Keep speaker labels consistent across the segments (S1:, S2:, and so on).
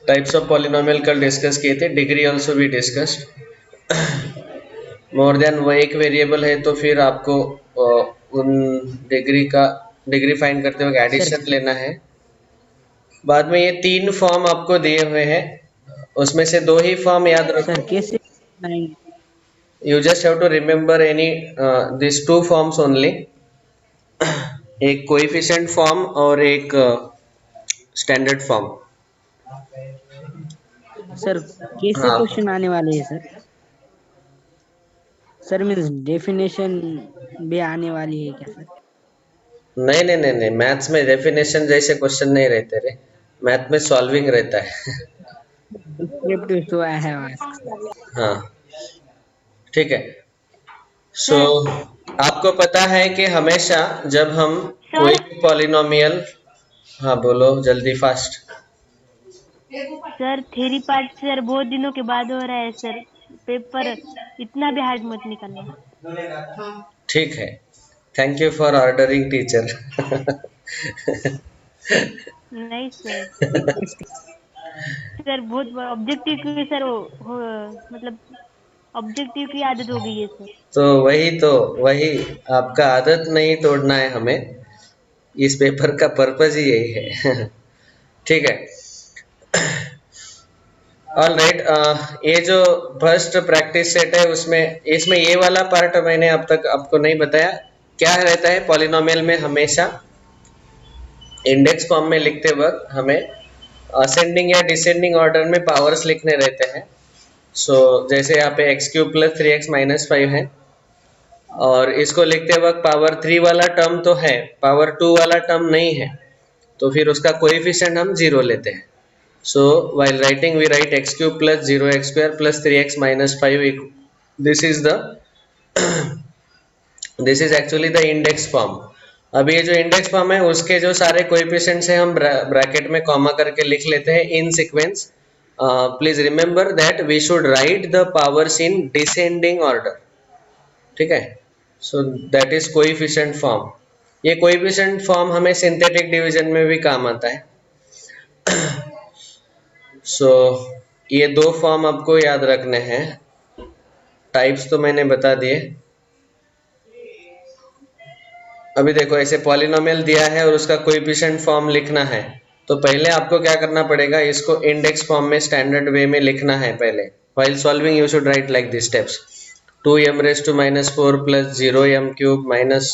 S1: Types of polynomial कल discuss किए थे, डिग्री ऑल्सो भी डिस्कस्ड। मोर देन वो एक वेरिएबल है तो फिर आपको उन डिग्री फाइंड करते वक्त
S2: सर
S1: एडिशन लेना है। बाद में ये 3 फॉर्म आपको दिए हुए हैं, उसमें से 2 ही फॉर्म याद
S2: सर
S1: रखो।
S2: कैसे बनाएंगे?
S1: You just have to remember any this 2 forms only, एक कोएफिशिएंट फॉर्म और एक स्टैंडर्ड फॉर्म।
S2: सर कैसे
S1: हाँ,
S2: क्वेश्चन आने वाले हैं सर? सर मीन्स डेफिनेशन भी आने वाली है क्या सर?
S1: नहीं नहीं नहीं नहीं, मैथ्स में डेफिनेशन जैसे क्वेश्चन नहीं रहते रे, मैथ में सॉल्विंग रहता है।
S2: Descriptive, so I have asked sir.
S1: हाँ, ठीक है। सो
S3: सर
S1: आपको पता है कि हमेशा जब हम कोई
S3: सर
S1: भी पॉलिनोमियल, हाँ बोलो जल्दी fast.
S3: Sir theory part sir बहुत दिनों के बाद हो रहा है सर, पेपर इतना भी हार्ड मत निकालना।
S1: ठीक है, thank you for ordering teacher.
S3: नहीं सर, सर बहुत ऑब्जेक्टिव की सर हो मतलब ऑब्जेक्टिव की आदत हो गई है सर।
S1: तो वही आपका आदत नहीं तोड़ना है हमें, इस पेपर का पर्पज ही यही है। ठीक है, ऑल राइट। ये जो फर्स्ट प्रैक्टिस सेट है उसमें इसमें ये वाला पार्ट मैंने अब तक आपको नहीं बताया। क्या रहता है पॉलिनोमियल में, हमेशा इंडेक्स फॉर्म में लिखते वक्त हमें असेंडिंग या डिसेंडिंग ऑर्डर में पावर्स लिखने रहते हैं। सो जैसे यहाँ पे x cube plus 3x minus 5 है, और इसको लिखते वक्त पावर 3 वाला टर्म तो है, पावर 2 वाला टर्म नहीं है, तो फिर उसका कोएफिशिएंट हम 0 लेते हैं। So while writing we write x cube plus 0x square plus 3x minus 5 equal, this is the this is actually the index form। अब ये जो इंडेक्स फॉर्म है उसके जो सारे कोएफिशिएंट्स हैं हम ब्रैकेट में कॉमा करके लिख लेते हैं in sequence. Please remember that we should write the powers in descending order, ठीक है। So that is coefficient form. ये कोएफिशिएंट फॉर्म हमें सिंथेटिक डिवीजन में भी काम आता है। सो ये 2 फॉर्म आपको याद रखने हैं। टाइप्स तो मैंने बता दिए। अभी देखो ऐसे पॉलिनोमियल दिया है और उसका कोएफिशिएंट फॉर्म लिखना है, तो पहले आपको क्या करना पड़ेगा, इसको इंडेक्स फॉर्म में स्टैंडर्ड वे में लिखना है पहले। While solving you should write like this steps: 2m⁻⁻4 plus 0m³ minus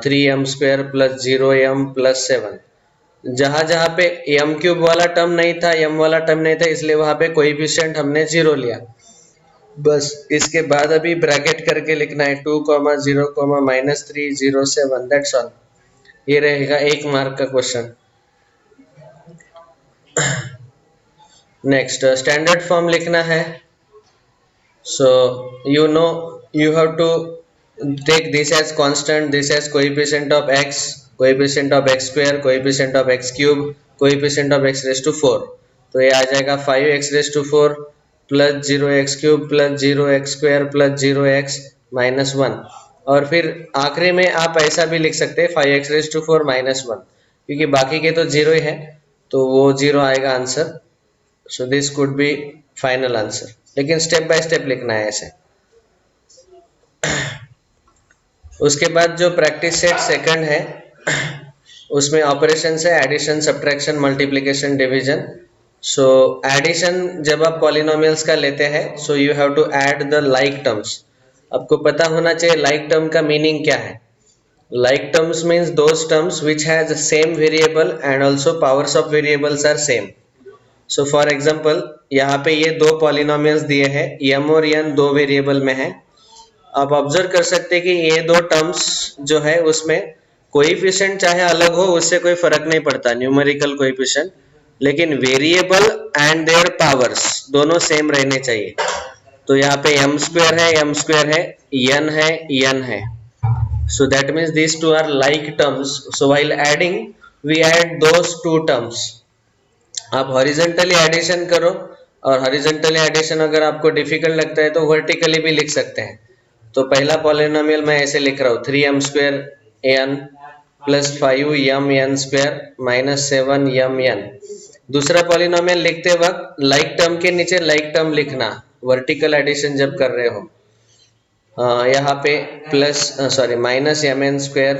S1: 3m square plus 0m plus 7। जहां जहां पे m³ वाला टर्म नहीं था, m वाला टर्म नहीं था, इसलिए वहां पे कोएफिशिएंट हमने 0 लिया। बस इसके बाद अभी ब्रैकेट करके लिखना है 2,0, -3, 0, 7, दैट्स ऑल। ये रहेगा 1 मार्क का क्वेश्चन। नेक्स्ट स्टैंडर्ड फॉर्म लिखना है। So you know you have to take this as constant, this as coefficient of x, coefficient of x square, coefficient of x cube, coefficient of x raised to 4। तो ये आ जाएगा 5x raised to 4 plus 0x cube plus 0x square plus 0x minus 1। और फिर आखिरी में आप ऐसा भी लिख सकते हैं 5x raised to 4 माइनस 1, क्योंकि बाकी के तो 0 ही है तो वो 0 आएगा answer. So this could be final answer, लेकिन स्टेप बाय स्टेप लिखना है ऐसे। उसके बाद जो प्रैक्टिस सेट सेकंड है उसमें ऑपरेशन है addition, subtraction, multiplication, division. So addition जब आप पॉलिनोमियल्स का लेते हैं, so you have to add the like terms. आपको पता होना चाहिए लाइक टर्म का मीनिंग क्या है। Like terms means those terms which has same variable and also powers of variables are same. So for example यहाँ पे ये 2 पॉलिनोमियल्स दिए हैं, m और n 2 वेरिएबल में है। आप ऑब्जर्व कर सकते हैं कि ये 2 टर्म्स जो है उसमें कोएफिशिएंट चाहे अलग हो उससे कोई फर्क नहीं पड़ता, न्यूमेरिकल कोएफिशिएंट, लेकिन वेरिएबल एंड देयर पावर्स दोनों सेम रहने चाहिए। तो यहाँ पे m स्क्वायर है, m स्क्वायर है, n है, n है। So that means this two are like terms. So while adding we add those 2 terms. आप हॉरिजॉन्टली एडिशन करो, और हॉरिजॉन्टली एडिशन अगर आपको डिफिकल्ट लगता है तो वर्टिकली भी लिख सकते हैं। तो पहला पॉलिनोमियल मैं ऐसे लिख रहा हूँ 3m square n plus 5m n square minus 7m n। दूसरा पॉलिनोमियल लिखते वक्त लाइक टर्म के नीचे लाइक टर्म लिखना, वर्टिकल एडिशन जब कर रहे हो। यहाँ पे plus sorry minus M N square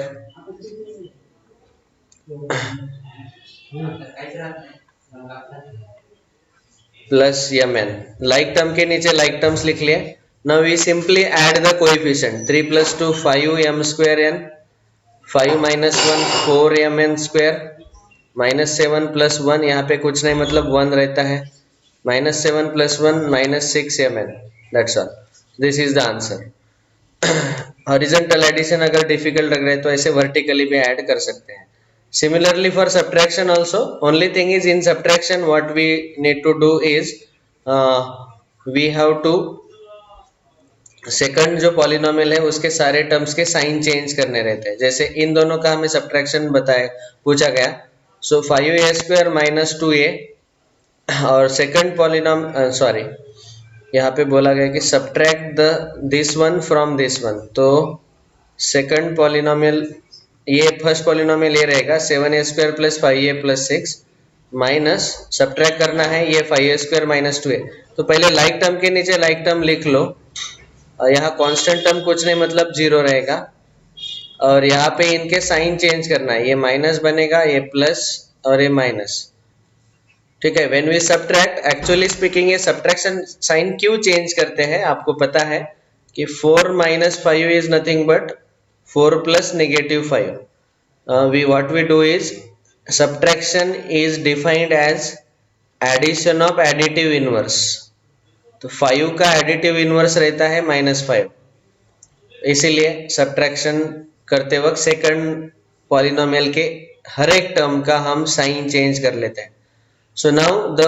S1: plus M N, like term के नीचे लाइक टर्म्स लिख लिए। Now we simply add the coefficient 3 + 2 5 m square n, 5 - 1 4 m n square, -7 + 1 यहाँ पे कुछ नहीं मतलब 1 रहता है, -7 + 1 -6 m n, that's all, this is the answer. Horizontal addition अगर डिफिकल्ट लग रहा है तो ऐसे वर्टिकली भी ऐड कर सकते हैं। Similarly for subtraction also, only thing is in subtraction what we need to do is we have to second जो पॉलिनोमियल है उसके सारे टर्म्स के साइन चेंज करने रहते हैं। जैसे इन दोनों का हमें सब्ट्रैक्शन बताया पूछा गया, सो 5a² - 2a, और सेकंड पॉलिनोम सॉरी यहाँ पे बोला गया कि subtract the this one from this one, तो सेकंड पॉलिनोमियल ये फर्स्ट पॉलिनोमियल ये रहेगा 7a² + 5a + 6 माइनस सब्ट्रैक्ट करना है ये 5a² - 2a। तो पहले लाइक टर्म के नीचे लाइक टर्म लिख लो, और यहाँ कांस्टेंट टर्म कुछ नहीं मतलब 0 रहेगा, और यहाँ पे इनके साइन चेंज करना है, ये माइनस बनेगा, ये प्लस और ये माइनस, ठीक है। When we subtract, actually speaking ये सब्ट्रैक्शन साइन क्यों चेंज करते हैं आपको पता है कि 4 - 5 is nothing but 4 + -5। we what we do is subtraction is defined as addition of additive inverse, तो 5 का एडिटिव इनवर्स रहता है -5, इसीलिए सब्ट्रैक्शन करते वक्त सेकंड पॉलिनोमियल के हर एक टर्म का हम साइन चेंज कर लेते हैं। सो नाउ द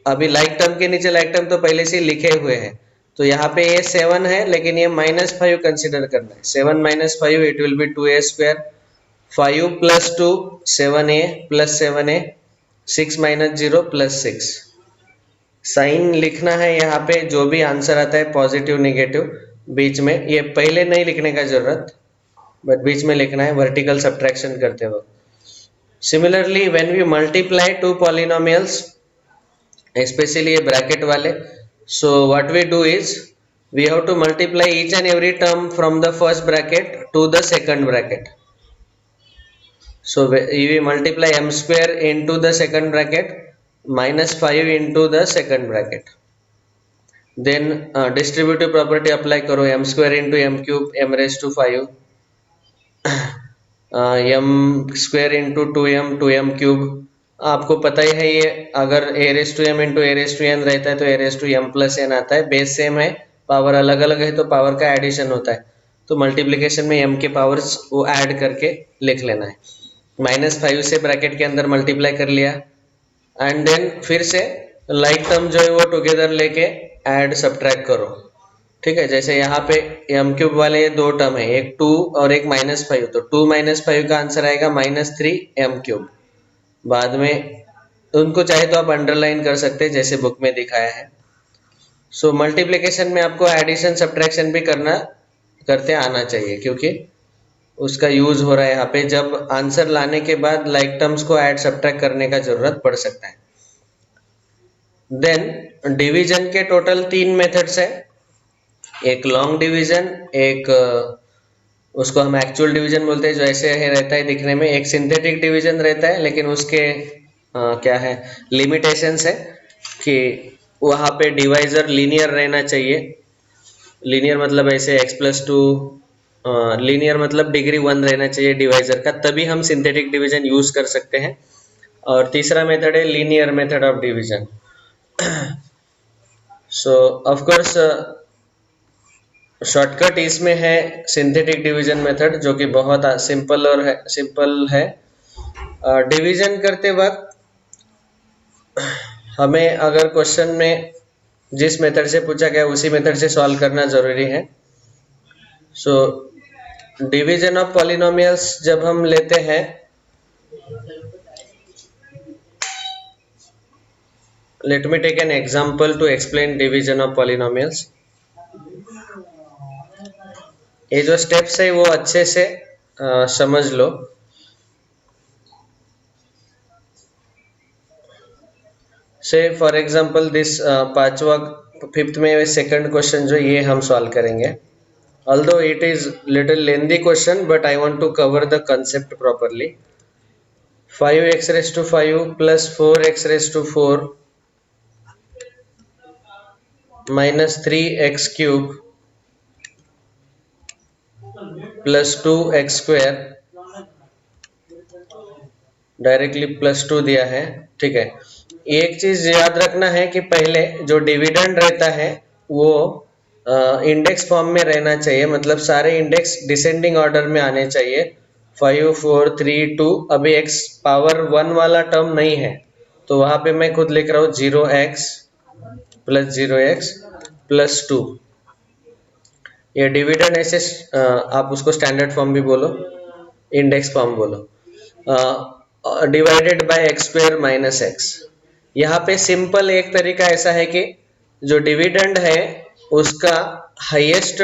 S1: अभी लाइक टर्म के नीचे लाइक टर्म तो पहले से लिखे हुए हैं, तो यहाँ पे ये 7 है लेकिन ये -5 कंसिडर करना है। 7 - 5 it will be 2a², 5 + 2 7a + 7a, 6 - 0 + 6। Sign लिखना है यहाँ पे, जो भी आंसर आता है पॉजिटिव नेगेटिव बीच में, ये पहले नहीं लिखने का जरूरत, बट बीच में लिखना है वर्टिकल सब्ट्रैक्शन करते वक्त। Similarly when we multiply two polynomials, specially ये ब्रैकेट वाले, so what we do is we have to multiply each and every term from the first bracket to the second bracket. So we multiply m² into the second bracket -5 into the second bracket, then distributive property apply करो, m² into m³ m⁵, m² into 2m 2m³, आपको पता ही है ये अगर a⁻m into a⁻n रहता है तो a⁻m+n आता है, बेस सेम है, पावर अलग अलग है तो पावर का एडिशन होता है, तो मल्टीप्लिकेशन में m के पावर्स वो ऐड करके लिख लेना है। -5 से ब्रैकेट के अंदर मल्टीप्लाई कर लिया, एंड देन फिर से लाइक टर्म जो है वो टुगेदर लेके ऐड सब्ट्रैक्ट करो, ठीक है। जैसे यहाँ पे m³ वाले दो टर्म है, एक 2 और एक -5, तो 2 - 5 का आंसर आएगा -3 m³। बाद में उनको चाहे तो आप अंडरलाइन कर सकते हैं जैसे बुक में दिखाया है। सो मल्टीप्लिकेशन में आपको एडिशन सब्ट्रैक्शन भी करते आना चाहिए, क्योंकि उसका यूज हो रहा है यहाँ पे, जब आंसर लाने के बाद लाइक टर्म्स को ऐड सब्ट्रैक्ट करने का जरूरत पड़ सकता है। देन डिवीजन के टोटल 3 मेथड्स है, एक लॉन्ग डिवीजन, एक उसको हम एक्चुअल डिवीजन बोलते हैं जो ऐसे है रहता है दिखने में, एक सिंथेटिक डिवीजन रहता है लेकिन उसके क्या है लिमिटेशंस है कि वहाँ पे डिवाइजर लीनियर रहना चाहिए। लीनियर मतलब ऐसे x+2, लीनियर मतलब डिग्री 1 रहना चाहिए डिवाइजर का, तभी हम सिंथेटिक डिवीजन यूज कर सकते हैं। और तीसरा मेथड है linear method of division. So of course shortcut इसमें है सिंथेटिक डिवीजन मेथड, जो कि बहुत सिंपल है। डिवीजन करते वक्त हमें अगर क्वेश्चन में जिस मेथड से पूछा गया उसी मेथड से सॉल्व करना जरूरी है। सो डिवीजन ऑफ पॉलिनोमियल्स जब हम लेते हैं, let me take an example to explain division of polynomials. ये जो स्टेप्स है वो अच्छे से समझ लो। से फॉर एग्जांपल दिस पांचवा फिफ्थ में सेकंड क्वेश्चन जो ये हम सॉल्व करेंगे. Although it is little lengthy question, but I want to cover the concept properly. 5x raised to 5 plus 4x raised to 4 minus 3x cube plus 2x square directly plus 2 दिया है. ठीक है, एक चीज याद रखना है कि पहले जो डिविडेंड रहता है वो इंडेक्स फॉर्म में रहना चाहिए, मतलब सारे इंडेक्स डिसेंडिंग ऑर्डर में आने चाहिए. 5 4 3 2. अभी x पावर 1 वाला टर्म नहीं है तो वहां पे मैं खुद लिख रहा हूँ 0x प्लस 0x प्लस 2. ये डिविडेंड ऐसे आप उसको स्टैंडर्ड फॉर्म भी बोलो, इंडेक्स फॉर्म बोलो. Divided by x square minus x. यहाँ पे सिंपल एक तरीका ऐसा है कि जो डिविडेंड है उसका हाईएस्ट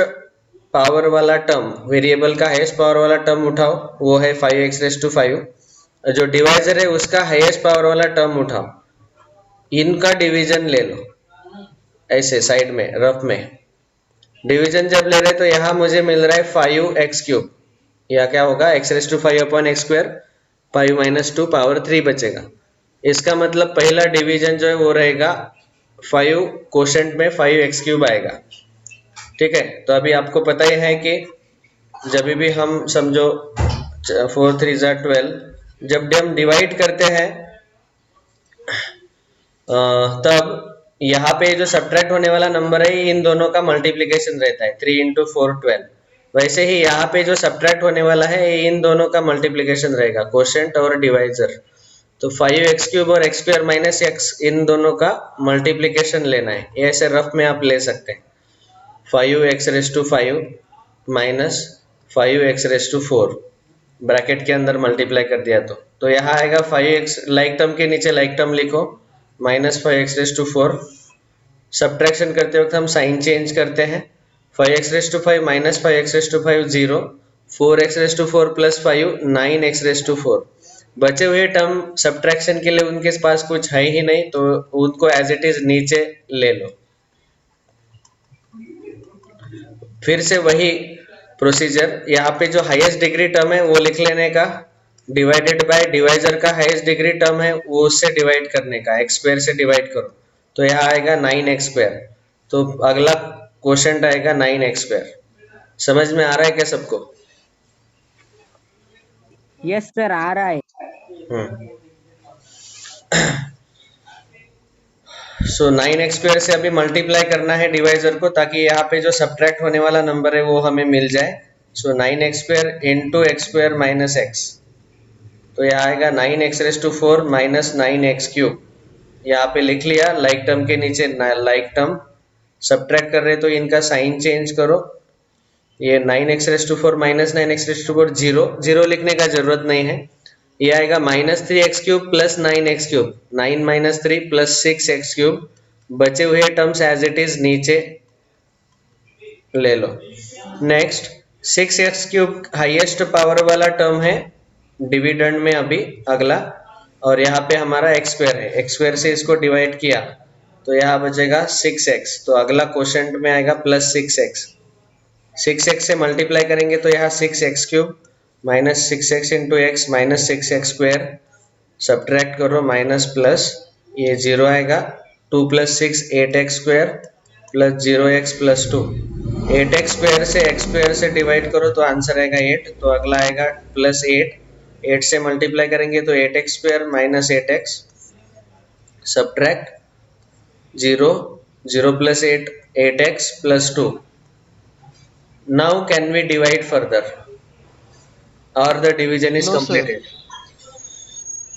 S1: पावर वाला टर्म, वेरिएबल का हाईएस्ट पावर वाला टर्म उठाओ, वो है 5x रेज़ टू 5. जो डिवाइजर है उसका हाईएस्ट पावर वाला टर्म उठाओ, इनका डिवीजन ले लो ऐसे साइड में रफ में. डिवीजन जब ले रहे तो यहाँ मुझे मिल रहा है 5x क्यूब, या क्या होगा x raise to 5 upon X square, 5 minus 2 power 3 बचेगा. इसका मतलब पहला डिवीजन जो है वो रहेगा 5 कोशेंट में 5x क्यूब आएगा. ठीक है, तो अभी आपको पता ही है कि जब भी हम समझो 4 3 12, जब भी हम डिवाइड करते हैं तब यहाँ पे जो सब्ट्रैक्ट होने वाला नंबर है इन दोनों का मल्टीप्लिकेशन रहता है. 3 इंटू 4 12. वैसे ही यहाँ पे जो सब्ट्रैक्ट होने वाला है इन दोनों का मल्टीप्लिकेशन रहेगा, कोशेंट और डिवाइजर. तो 5x क्यूब और x स्क्वायर माइनस x, इन दोनों का मल्टीप्लिकेशन लेना है. ये ऐसे रफ में आप ले सकते हैं. 5x raise to 5 minus 5x raise to 4 bracket के अंदर मल्टीप्लाई कर दिया तो यहाँ आएगा 5x, लाइक टर्म के नीचे लाइक टर्म लिखो, minus 5x raise to 4. Subtraction करते वक्त हम साइन चेंज करते हैं. 5x raise to 5 minus 5x raise to 5 0, 4x raise to 4 plus 5 9x raise to 4. बचे हुए टर्म सब्ट्रैक्शन के लिए उनके पास कुछ है ही नहीं तो उनको एज इट इज नीचे ले लो. फिर से वही प्रोसीजर, यहाँ पे जो हाईएस्ट डिग्री टर्म है वो लिख लेने का, डिवाइडेड बाय डिवाइजर का हाईएस्ट डिग्री टर्म है वो उससे डिवाइड करने का, एक्स स्क्वायर से डिवाइड करो तो यहाँ आएगा 9x स्क्वायर. तो अगला क्वोशंट आएगा 9x स्क्वायर. समझ में आ रहा है क्या सबको?
S2: यस सर, आ रहा है.
S1: सो 9x स्क्वायर से अभी मल्टीप्लाई करना है डिवाइजर को ताकि यहाँ पे जो सब्ट्रैक्ट होने वाला नंबर है वो हमें मिल जाए. सो 9x square into x square minus x, तो यहाँ आएगा 9x raise to 4 minus 9x cube. यहाँ पे लिख लिया, लाइक टर्म के नीचे लाइक टर्म. सब्ट्रैक्ट कर रहे तो इनका साइन चेंज करो. ये 9x raise to 4 minus 9x raise to 4 0 लिखने का जरूरत नहीं है. ये आएगा minus 3x cube plus 9x cube, 9 minus 3 plus 6x cube. बचे हुए टर्म्स एज इट इज नीचे ले लो. Next 6x cube highest power वाला टर्म है डिविडेंड में अभी अगला, और यहाँ पे हमारा x स्क्वायर है, x स्क्वायर से इसको डिवाइड किया तो यहाँ बचेगा 6x. तो अगला क्वोशंट में आएगा प्लस 6x. 6x से मल्टीप्लाई करेंगे तो यहाँ 6x cube minus 6x into x minus 6x square. Subtract करो माइनस प्लस, ये 0 आएगा. 2 plus 6 8x square plus 0x plus 2. 8x square से x स्क्वायर से डिवाइड करो तो आंसर आएगा 8. तो अगला आएगा प्लस 8. 8 से मल्टीप्लाई करेंगे तो 8x square minus 8x. Subtract 0 0 plus 8 8x plus 2. Now can we divide further or the division is completed?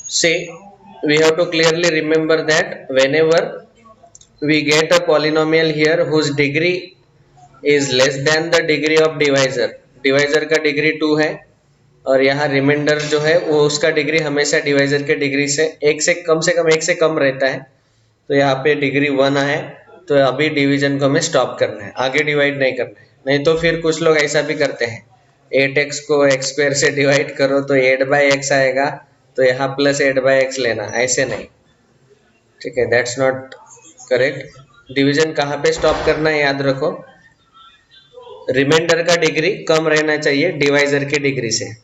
S1: See, we have to clearly remember that whenever we get a polynomial here whose degree is less than the degree of divisor, divisor का degree 2 है और यहाँ reminder जो है वो उसका degree हमेशा divisor के डिग्री से एक से कम रहता है. तो यहाँ पे डिग्री 1 है तो अभी डिवीजन को हमें स्टॉप करना है, आगे डिवाइड नहीं करना है. नहीं तो फिर कुछ लोग ऐसा भी करते हैं, 8x को x स्क्वायर से डिवाइड करो तो 8/x आएगा तो यहाँ प्लस 8/x लेना, ऐसे नहीं. ठीक है, दैट्स नॉट करेक्ट। डिवीजन कहाँ पे स्टॉप करना है याद रखो, रिमाइंडर का डिग्री कम रहना चाहिए डिवाइजर के डिग्री से।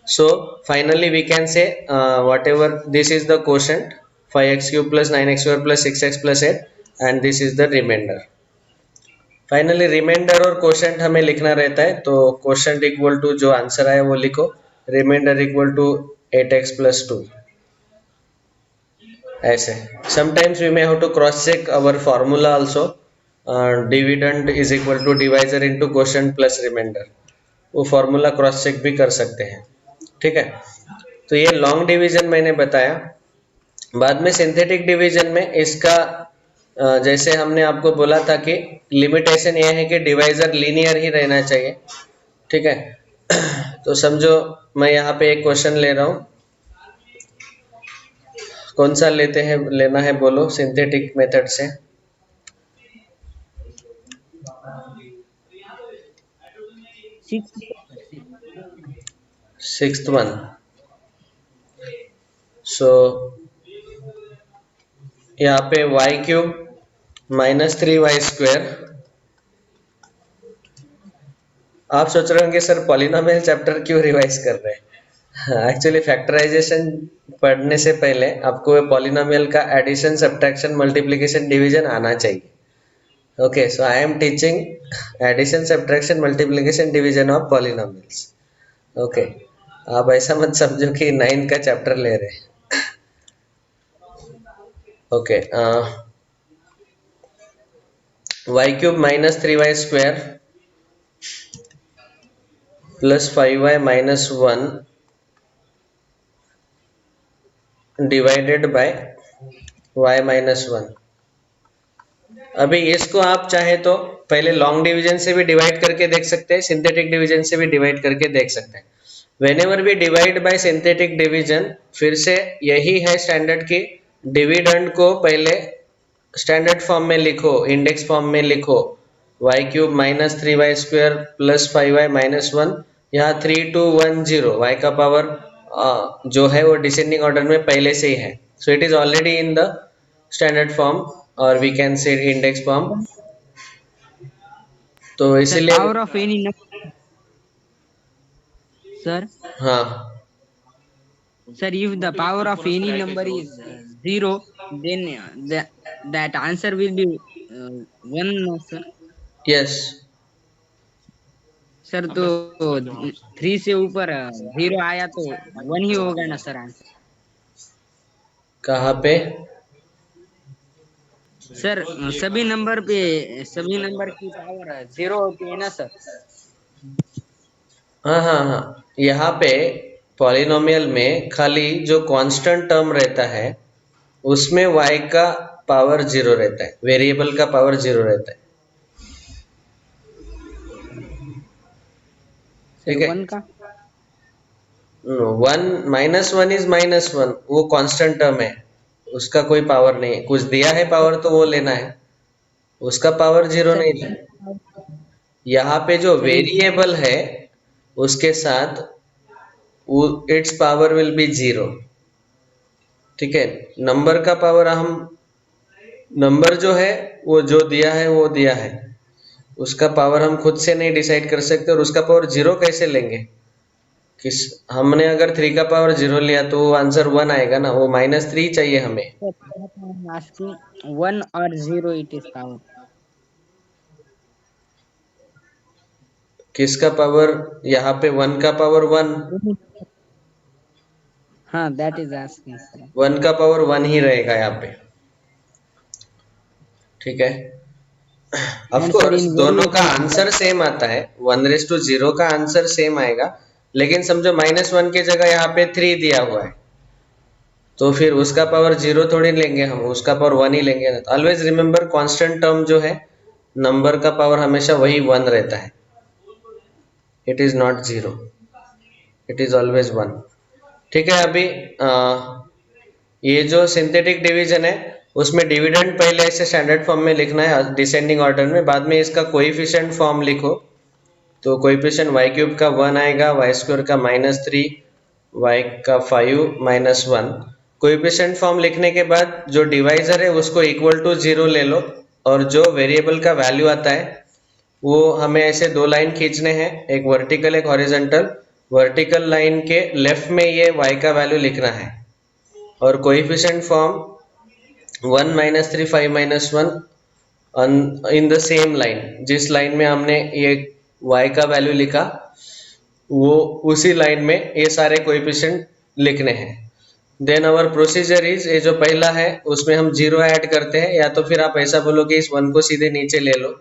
S1: So finally we can say whatever this is the quotient 5x³ + 9x² + 6x + 8 and this is the remainder. Finally remainder और क्वोशंट हमें लिखना रहता है, तो क्वोशंट इक्वल टू जो आंसर आया वो लिखो, रिमाइंडर इक्वल टू 8x + 2। ऐसे sometimes we may have to cross check our formula also, dividend is equal to divisor into quotient plus remainder, वो फॉर्मूला क्रॉस चेक भी कर सकते हैं। ठीक है, तो ये लॉन्ग डिवीजन मैंने बताया। बाद में सिंथेटिक डिवीजन में इसका जैसे हमने आपको बोला था कि लिमिटेशन यह है कि डिवाइजर लीनियर ही रहना चाहिए। ठीक है, तो समझो मैं यहाँ पे एक क्वेश्चन ले रहा हूँ, कौन सा लेना है बोलो सिंथेटिक मेथड से। Sixth one. सो यहाँ पे y³ - 3y²। आप सोच रहे होंगे सर पॉलिनोमियल चैप्टर क्यों रिवाइज कर रहे हैं। एक्चुअली फैक्टराइजेशन पढ़ने से पहले आपको पॉलिनोमियल का एडिशन, सब्ट्रैक्शन, मल्टीप्लिकेशन, डिवीजन आना चाहिए। Okay, so I am teaching addition, subtraction, multiplication, division of polynomials. Okay, आप ऐसा मत समझो कि 9 का चैप्टर ले रहे हैं। Okay, y³ - 3y² + 5y - 1 divided by y - 1। अभी इसको आप चाहे तो पहले लॉन्ग डिवीजन से भी डिवाइड करके देख सकते हैं, सिंथेटिक डिवीजन से भी डिवाइड करके देख सकते हैं। Whenever we divide by synthetic division, फिर से यही है स्टैंडर्ड की डिविडेंड को पहले स्टैंडर्ड फॉर्म में लिखो, इंडेक्स फॉर्म में लिखो, y³ - 3y² + 5y - 1। यहाँ 3 2 1 0 y का पावर जो है वो डिसेंडिंग ऑर्डर में पहले से ही है, so it is already in the standard form और we can say index form. तो इसीलिए
S2: power of any number sir,
S1: हाँ
S2: sir, if the power of any number is 0, then that answer will be 1, no, sir?
S1: Yes.
S2: Sir तो 3 से ऊपर 0 आया तो 1 ही होगा ना सर आंसर।
S1: कहाँ पे
S2: सर सभी नंबर की पावर 0 होती है ना सर।
S1: हाँ हाँ हाँ, यहाँ पे पॉलिनोमियल में खाली जो कांस्टेंट टर्म रहता है उसमें y का पावर 0 रहता है, वेरिएबल का पावर 0 रहता है। ठीक है,
S2: 1 का
S1: 1 - 1 इज -1, वो कांस्टेंट टर्म है, उसका कोई पावर नहीं है। कुछ दिया है पावर तो वो लेना है, उसका पावर 0 नहीं था। यहाँ पे जो वेरिएबल है उसके साथ इट्स पावर विल बी 0। ठीक है, नंबर का पावर हम नंबर जो है वो जो दिया है वो दिया है, उसका पावर हम खुद से नहीं डिसाइड कर सकते, और उसका पावर 0 कैसे लेंगे। किस हमने अगर 3 का पावर 0 लिया तो वो आंसर 1 आएगा ना, वो -3 चाहिए हमें।
S2: 1 और 0 इट इज पावर।
S1: किसका पावर, यहाँ पे 1 का पावर 1,
S2: हाँ दैट इज आस्किंग सर।
S1: 1 का पावर 1 ही रहेगा यहाँ पे। ठीक है, ऑफ कोर्स दोनों का आंसर सेम आता है, 1:0 का आंसर सेम आएगा, लेकिन समझो -1 की जगह यहाँ पे 3 दिया हुआ है, तो फिर उसका पावर 0 थोड़ी लेंगे हम, उसका पावर 1 ही लेंगे ना। ऑलवेज रिमेम्बर कांस्टेंट टर्म जो है नंबर का पावर हमेशा वही 1 रहता है, it is not 0, it is always 1। ठीक है, अभी ये जो सिंथेटिक डिवीजन है उसमें डिविडेंड पहले ऐसे स्टैंडर्ड फॉर्म में लिखना है डिसेंडिंग ऑर्डर में, बाद में इसका कोएफिशिएंट फॉर्म लिखो, तो कोएफिशिएंट y³ का 1 आएगा, y² का -3, y का 5 -1, कोएफिशिएंट फॉर्म लिखने के बाद जो डिवाइजर है उसको इक्वल टू 0 ले लो, और जो वेरिएबल का वैल्यू आता है वो हमें ऐसे दो लाइन खींचने हैं, एक वर्टिकल एक हॉरिजॉन्टल। वर्टिकल लाइन के लेफ्ट में ये y का वैल्यू लिखना है, और coefficient form 1 - 3 5 - 1 in the same line, जिस लाइन में हमने ये y का वैल्यू लिखा वो उसी लाइन में ये सारे कोएफिशिएंट लिखने हैं। देन आवर प्रोसीजर इज, ये जो पहला है उसमें हम 0 ऐड करते हैं, या तो फिर आप ऐसा बोलो कि इस 1 को सीधे नीचे ले लो,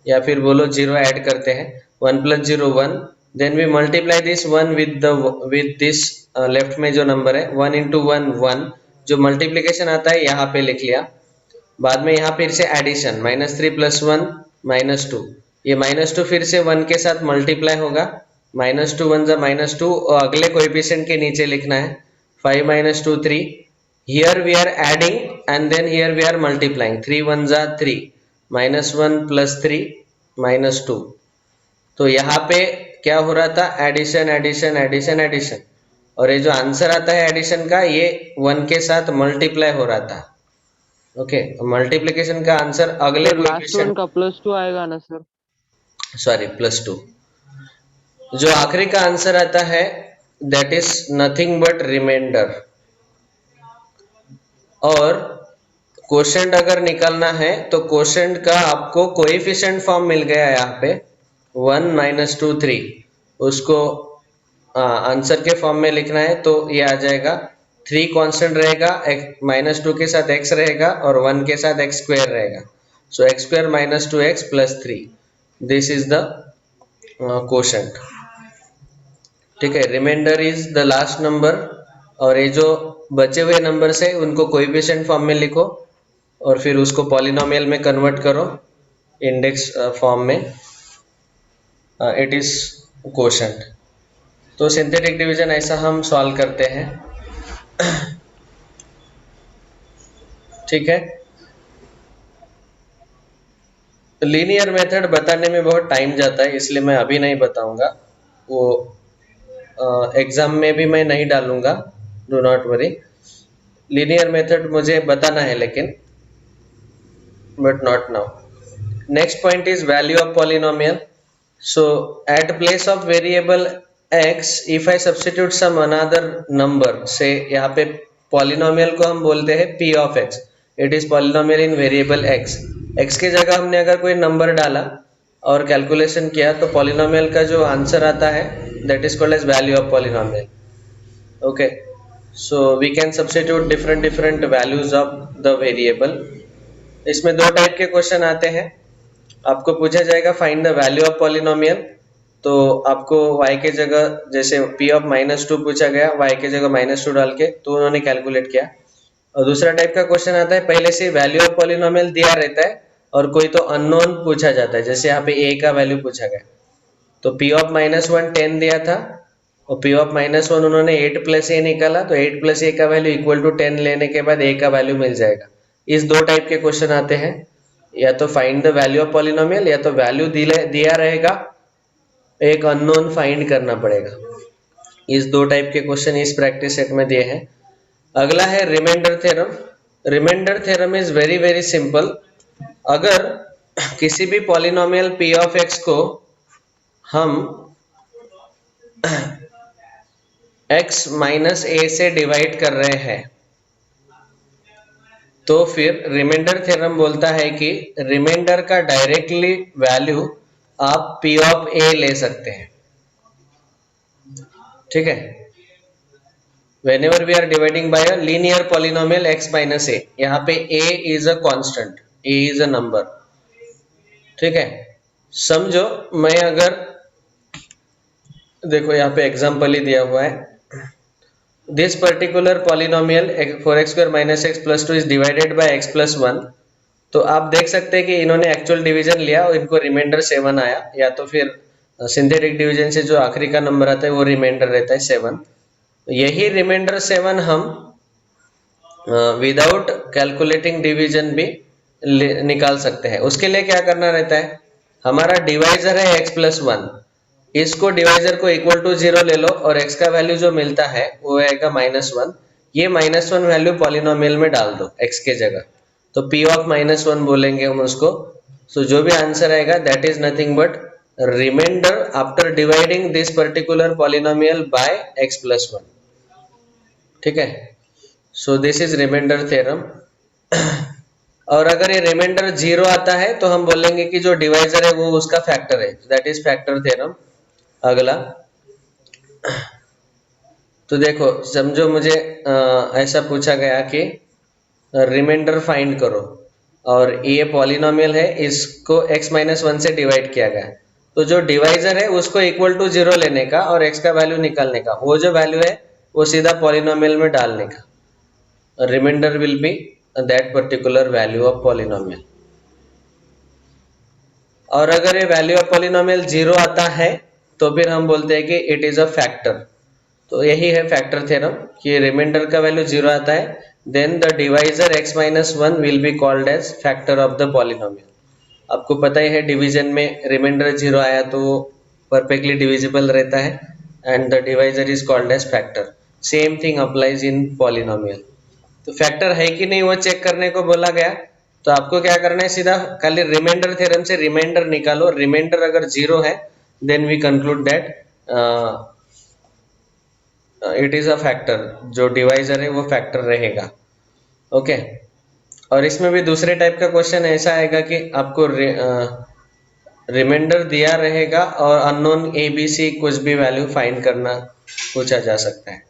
S1: या फिर बोलो 0 ऐड करते हैं। 1 + 0 1, then we multiply this 1 with this left में जो नंबर है 1 × 1 1, जो मल्टीप्लिकेशन आता है यहाँ पे लिख लिया। बाद में यहाँ फिर से एडिशन -3 + 1 -2, ये -2 फिर से 1 के साथ मल्टीप्लाई होगा, -2 1 × -2, और अगले कोएफिशिएंट के नीचे लिखना है 5 - 2 3। Here we are adding and then here we are multiplying, 3 1 × 3, -1 + 3 -2। तो यहाँ पे क्या हो रहा था, एडिशन एडिशन एडिशन एडिशन, और ये जो आंसर आता है एडिशन का ये 1 के साथ मल्टीप्लाई हो रहा था। ओके, मल्टीप्लिकेशन का आंसर अगले
S4: लास्ट वन का +2 आएगा ना सर?
S1: सॉरी +2। जो आखिरी का आंसर आता है that is nothing but remainder. और क्वोशंट अगर निकालना है तो क्वोशंट का आपको कोएफिशिएंट फॉर्म मिल गया यहाँ पे 1 - 2 3, उसको आंसर के फॉर्म में लिखना है तो ये आ जाएगा। 3 कांस्टेंट रहेगा, -2 के साथ x रहेगा और 1 के साथ x² रहेगा, so x² - 2x + 3, this is the quotient. ठीक है, remainder is the last number, और ये जो बचे हुए नंबर्स है उनको कोएफिशिएंट फॉर्म में लिखो और फिर उसको पॉलिनोमियल में कन्वर्ट करो इंडेक्स फॉर्म में, इट इज क्वोशंट। तो सिंथेटिक डिवीजन ऐसा हम सॉल्व करते हैं। ठीक है, लीनियर मेथड बताने में बहुत टाइम जाता है, इसलिए मैं अभी नहीं बताऊंगा, वो एग्जाम में भी मैं नहीं डालूंगा, do not worry. Linear method मुझे बताना है लेकिन, but not now. Next point is value of polynomial. So at place of variable x, if I substitute some another number, से यहाँ पे पॉलिनोमियल को हम बोलते हैं p of x, it is polynomial in variable x। x के जगह हमने अगर कोई नंबर डाला और कैलकुलेशन किया तो पॉलिनोमियल का जो आंसर आता है that is called as value of polynomial. Okay, so we can substitute different values of the variable. इसमें दो टाइप के क्वेश्चन आते हैं, आपको पूछा जाएगा find the value of polynomial, तो आपको y के जगह जैसे p of -2 पूछा गया, y के जगह -2 डाल के तो उन्होंने कैलकुलेट किया। और दूसरा टाइप का क्वेश्चन आता है पहले से वैल्यू ऑफ पॉलिनोमियल दिया रहता है और कोई तो अननोन पूछा जाता है, जैसे यहाँ पे a का वैल्यू पूछा गया, तो p of -1 10 दिया था और p of -1 उन्होंने 8 + a निकाला, तो 8 + a का वैल्यू इक्वल टू 10 लेने के बाद a का वैल्यू मिल जाएगा। इस दो टाइप के क्वेश्चन आते हैं, या तो find the value of polynomial, या तो वैल्यू दिया रहेगा, एक अननोन फाइंड करना पड़ेगा। इस दो टाइप के क्वेश्चन इस प्रैक्टिस सेट में दिए हैं। अगला है remainder theorem. Remainder theorem is very very simple. अगर किसी भी पॉलिनोमियल p of x को हम x - a से डिवाइड कर रहे हैं तो फिर रिमाइंडर थ्योरम बोलता है कि रिमाइंडर का डायरेक्टली वैल्यू आप p of a ले सकते हैं। ठीक है, whenever we are dividing by a linear polynomial x - a, यहाँ पे a is a constant, a is a number। ठीक है, समझो मैं अगर देखो यहाँ पे एग्जाम्पल ही दिया हुआ है, this particular polynomial 4x² - x + 2 is divided by x + 1, तो आप देख सकते हैं कि इन्होंने एक्चुअल डिवीजन लिया और इनको रिमाइंडर 7 आया, या तो फिर सिंथेटिक डिवीजन से जो आखिरी का नंबर आता है वो रिमाइंडर रहता है 7। यही रिमाइंडर 7 हम विदाउट कैलकुलेटिंग डिवीजन भी निकाल सकते हैं। उसके लिए क्या करना रहता है, हमारा डिवाइजर है x + 1, इसको डिवाइजर को इक्वल टू 0 ले लो और x का वैल्यू जो मिलता है वो आएगा -1, ये -1 वैल्यू पॉलिनोमियल में डाल दो x के जगह, तो p ऑफ -1 बोलेंगे हम उसको। सो जो भी आंसर आएगा that is nothing but remainder after dividing this particular polynomial by x plus 1। ठीक है, so this is remainder theorem. और अगर ये रिमाइंडर 0 आता है तो हम बोलेंगे कि जो डिवाइजर है वो उसका फैक्टर है, दैट इज फैक्टर थ्योरम। अगला तो देखो, समझो मुझे ऐसा पूछा गया कि रिमाइंडर फाइंड करो और ये पॉलिनोमियल है, इसको x-1 से डिवाइड किया गया है, तो जो डिवाइजर है उसको इक्वल टू 0 लेने का और x का वैल्यू निकालने का, वो जो वैल्यू है वो सीधा पॉलिनोमियल में डालने का। Remainder will be that particular value of polynomial. और अगर ये वैल्यू ऑफ पॉलिनोमियल 0 आता है तो फिर हम बोलते हैं कि इट इज अ फैक्टर। तो यही है फैक्टर थ्योरम कि रिमाइंडर का वैल्यू 0 आता है, then the divisor x-1 will be called as factor of the polynomial. आपको पता ही है डिवीजन में रिमाइंडर 0 आया तो वो परफेक्टली डिविजिबल रहता है and the divisor is called as factor. Same thing applies in polynomial. तो फैक्टर है कि नहीं वो चेक करने को बोला गया, तो आपको क्या करना है, सीधा खाली रिमाइंडर थ्योरम से रिमाइंडर निकालो। रिमाइंडर अगर 0 है then we conclude that it is a factor, जो डिवाइजर है वो फैक्टर रहेगा। ओके, और इसमें भी दूसरे टाइप का क्वेश्चन ऐसा आएगा कि आपको रिमाइंडर दिया रहेगा और अननोन ABC कुछ भी वैल्यू फाइंड करना पूछा जा सकता है।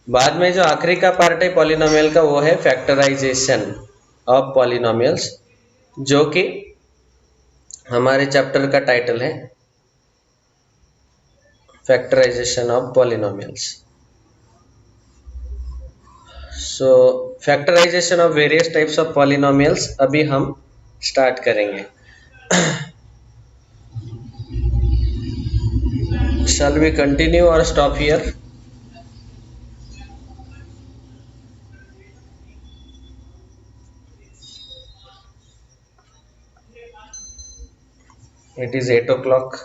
S1: बाद में जो आखिरी का पार्ट है पॉलिनोमियल का वो है फैक्टराइजेशन ऑफ पॉलिनोमियल्स, जो कि हमारे चैप्टर का टाइटल है factorization of polynomials. So factorization of various types of polynomials अभी हम स्टार्ट करेंगे। शैल वी कंटिन्यू और stop here? It is 8 o'clock.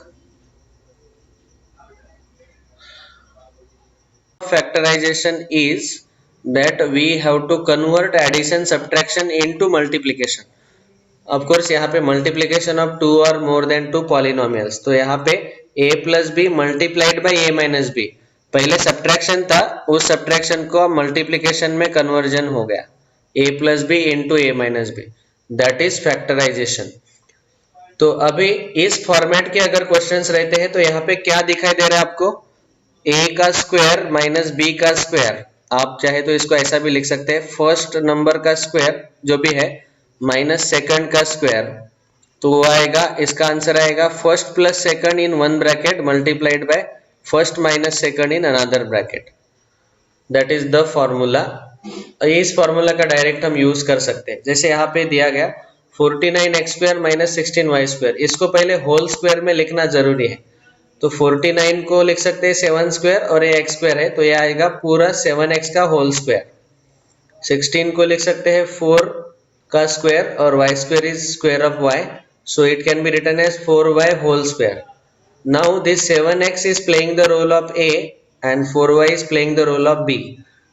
S1: Factorization is that we have to convert addition subtraction into multiplication. Of course यहाँ पे multiplication of 2 or more than 2 polynomials, तो यहाँ पे a plus b multiplied by a minus b, पहले subtraction था, उस subtraction को multiplication में conversion हो गया, a plus b into a minus b, that is factorization। तो अभी इस फॉर्मेट के अगर क्वेश्चंस रहते हैं तो यहाँ पे क्या दिखाई दे रहा है आपको, a का स्क्वायर माइनस b का स्क्वायर। आप चाहे तो इसको ऐसा भी लिख सकते हैं, फर्स्ट नंबर का स्क्वायर जो भी है माइनस सेकंड का स्क्वायर, तो वो आएगा, इसका आंसर आएगा first plus second in one bracket multiplied by first minus second in another bracket, that is the formula. इस फॉर्मूला का डायरेक्ट हम यूज कर सकते हैं। जैसे यहाँ पे दिया गया 49x square minus 16y square, इसको पहले होल स्क्वायर में लिखना जरूरी है, तो 49 को लिख सकते हैं 7 स्क्वायर और ये x स्क्वायर है तो ये आएगा पूरा 7x का होल स्क्वायर। 16 को लिख सकते हैं 4 का स्क्वायर और y square is square of y, so it can be written as 4y whole square. Now this 7x is playing the role of a and 4y is playing the role of b,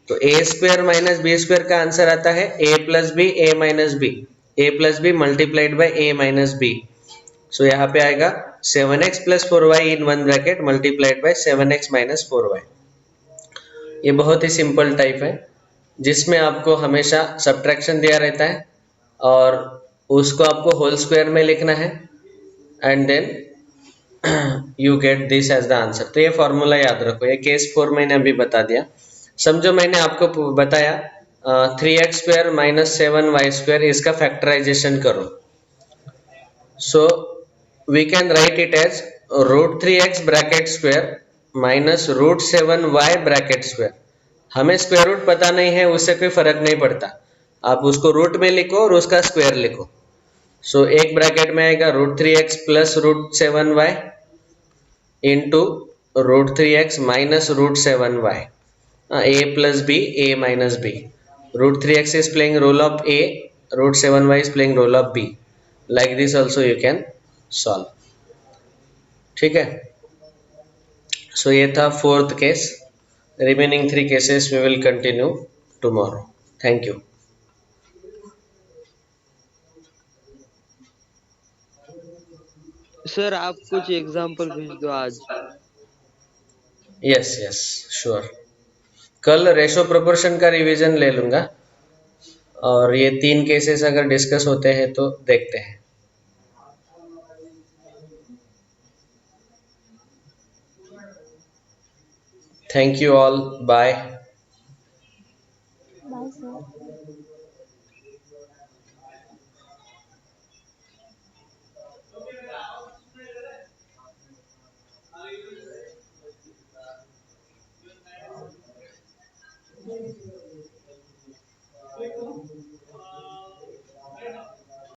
S1: तो a square minus b square का answer आता है a plus b a minus b, a plus b multiplied by a minus b, सो यहाँ पे आएगा 7x plus 4y in one bracket multiplied by 7x minus 4y। ये बहुत ही simple type है जिसमें आपको हमेशा सब्ट्रैक्शन दिया रहता है और उसको आपको होल स्क्वायर में लिखना है and then you get this as the answer. तो ये फॉर्मूला याद रखो, ये केस 4 मैंने अभी बता दिया। समझो मैंने आपको बताया 3x square minus 7y square, इसका फैक्टराइजेशन करो, so we can write it as root 3x bracket square minus root 7y bracket square. हमें स्क्वायर रूट पता नहीं है, उससे कोई फर्क नहीं पड़ता, आप उसको रूट में लिखो और उसका स्क्वायर लिखो। सो एक ब्रैकेट में आएगा root 3x plus root 7y into root 3x minus root 7y, a plus b a minus b, root 3x is playing role of a, root 7y is playing role of b, like this also you can solve। ठीक है, सो ये था fourth case, remaining 3 cases we will continue tomorrow. Thank you.
S4: Sir आप कुछ example भेज दो आज.
S1: Yes, yes, sure. कल रेशो प्रोपोर्शन का रिवीजन ले लूंगा और ये 3 केसेस अगर डिस्कस होते हैं तो देखते हैं. Thank you all. Bye.